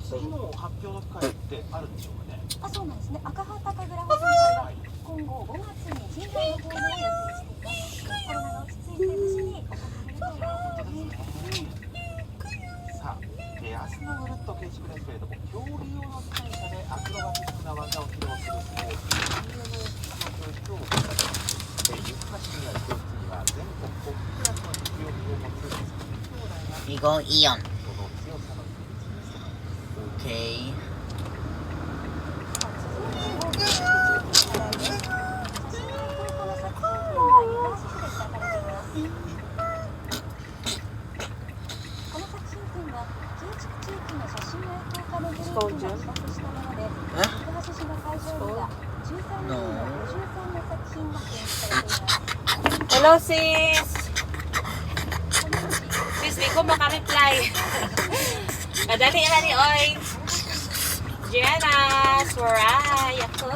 次の発表の機会ってあるんでしょうかね。あ、そうなんですね。赤旗神楽本祭は今後5月に神社の方で予定しています。コロナが落ち着いて無事に行われるということですね。さあ、明日のぐるっと建築ですけれども、競技用の機関車でアクロバティックな技を披露するスポーツ EMX の教室を行います。行橋にある教室には全国トップクラスの実力を持つ3兄弟がWe go Eon. その強さの秘密ですとか Okay. Hello sis! Sis, di ko makareply. Madali na ni Oy. Janice, Waray, ako.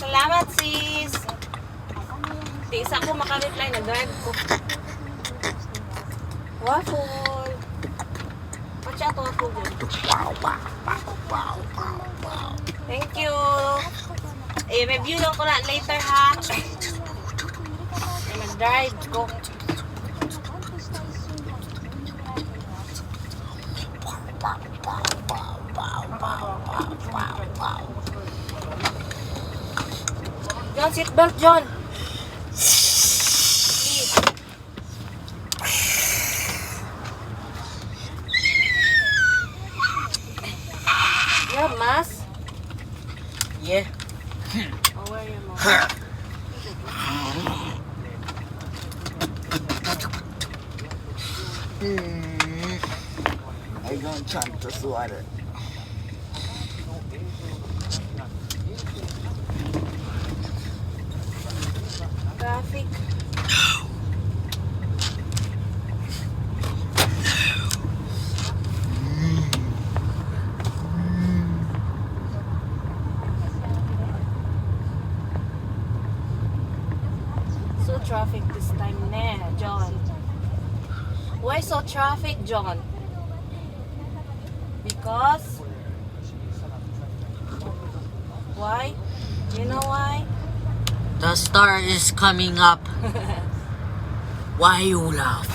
Salamat sis. Di isa ko makareply, nag-drive ko. Waffle. Pacha to ako din. Thank you. Review lang ko na later ha. Mag-drive ko. John, seatbelt, John. Please. You have mask? Yeah. I'll wear your mask. I don't chant the sweater. Traffic. So traffic this time ne, John. Why so traffic, John? Because why? You know why? The star is coming up. Why you laugh?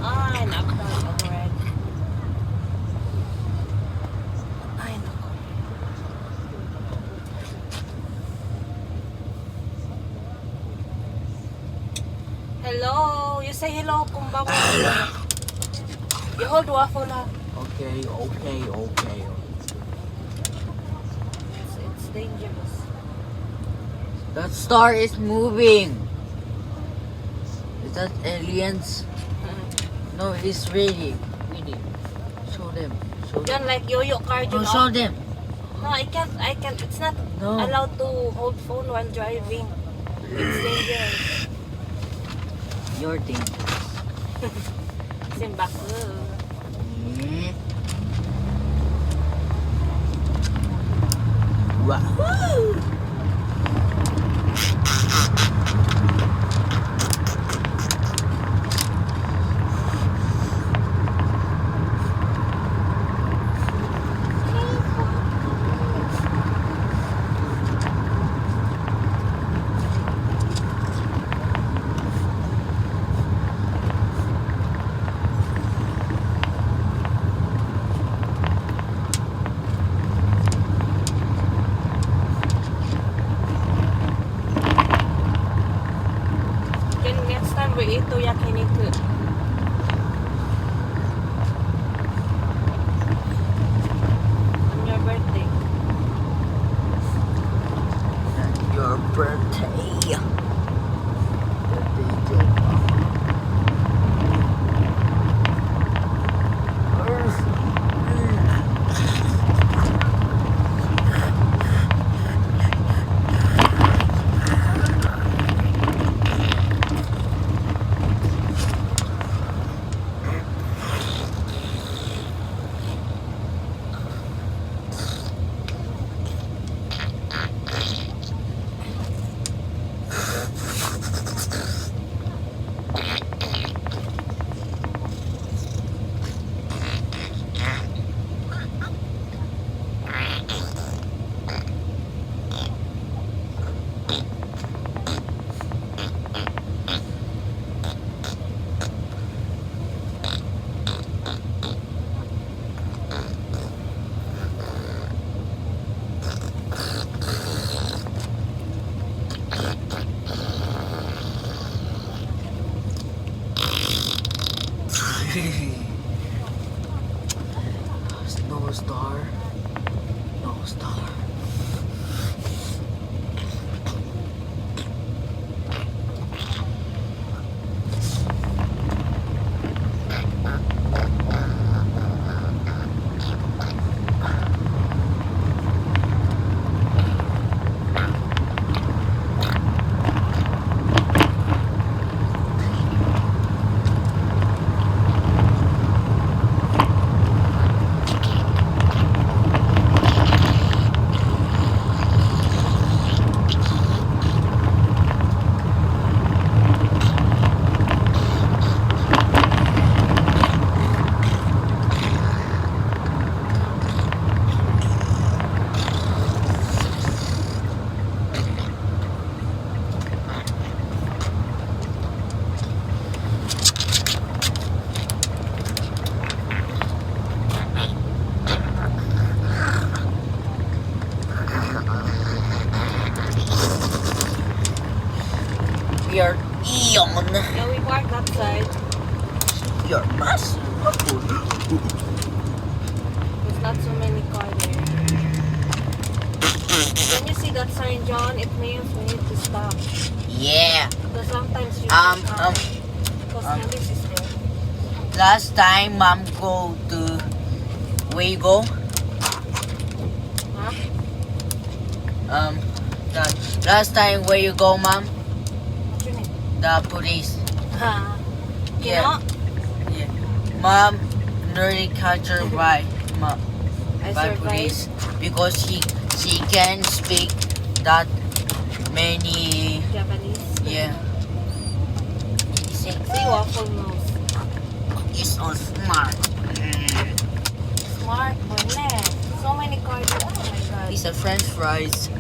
Ay, nakakal already. Ay, nako. Hello. You say hello kung bawa. You hold waffle ha. Okay. It's dangerous. The star is moving. Is that aliens? No, it's ready. Show them. John, like yo-yo car, you Oh, know? show them. No, I can't. It's not No. allowed to hold phone while driving. It's dangerous. Your thing. Simbaku. Wow. Woo! No star. No star. We are Eon. Yeah, we parked that side. Your master. There's not so many cars there. When you see that sign, John, it means we need to stop. Yeah. Because sometimes you because Ellis is there. Last time, Mom go to where you go? Huh? Last time where you go, Mom? What's your name? The police. Ha. Yeah. Yeah. Mom nearly captured by I by survived. police because she can speak that many. Japanese. Yeah. See, waffle nose. It's so smart. Smart, Bonnet. So many cars. Oh my god. It's a French fries.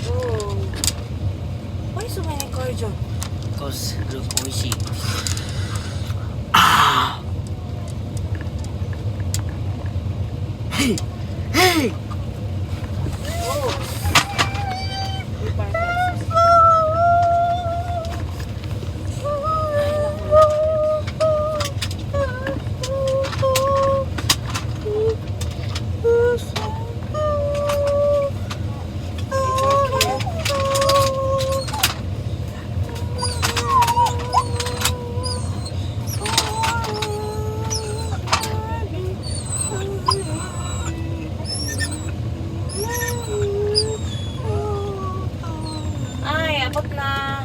Oh. Why so many cars, John? Because look, oishi. Hey! Hey! Oh. We parked that side. Ay, abot na.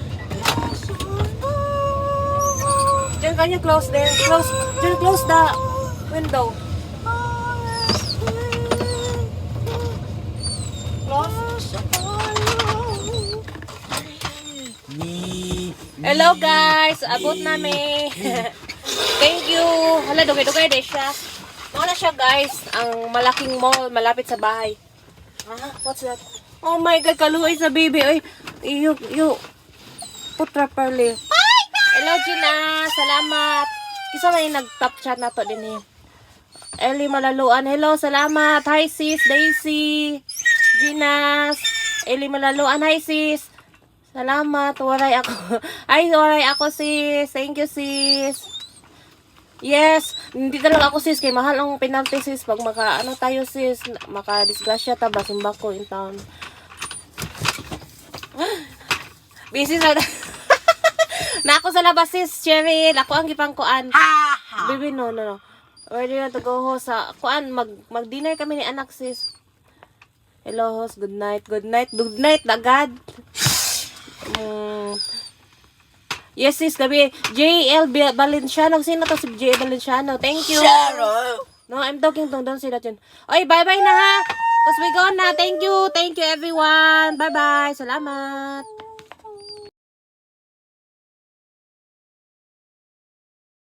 Diyan kanya close there. Close. Diyan close the window. Close. Hello guys, abot namin. Thank you. Hala, dugay-dugay din siya. Ano siya guys, ang malaking mall malapit sa bahay. What's that? Oh my god, kaluoy sa baby. Oy, you put properly. Hello Gina, salamat. Kisa man yung nag-top chat na to din eh. Ellie Malaluan, hello, salamat. Hi sis, Daisy. Gina, Ellie Malaluan, hi sis. Salamat, waray ako. Ay, waray ako sis. Thank you sis. Yes, hindi talaga ako sis kay mahal ang penalty sis pag ano tayo sis, maka-disgrasya ta ba simba ko in town. Busy sa na ako sa labas sis, Cheryl. Ako ang gipangkuan. Baby, no. Ready na to go ho sa kuan mag-dinner kami ni anak sis. Hello host, good night agad. Yes sis, gabi. JL Valenciano. Sino to si JL Valenciano? Thank you. No, I'm talking to doon sila dyan. Oy, bye-bye na ha. Cause we go na. Thank you everyone. Bye-bye. Salamat.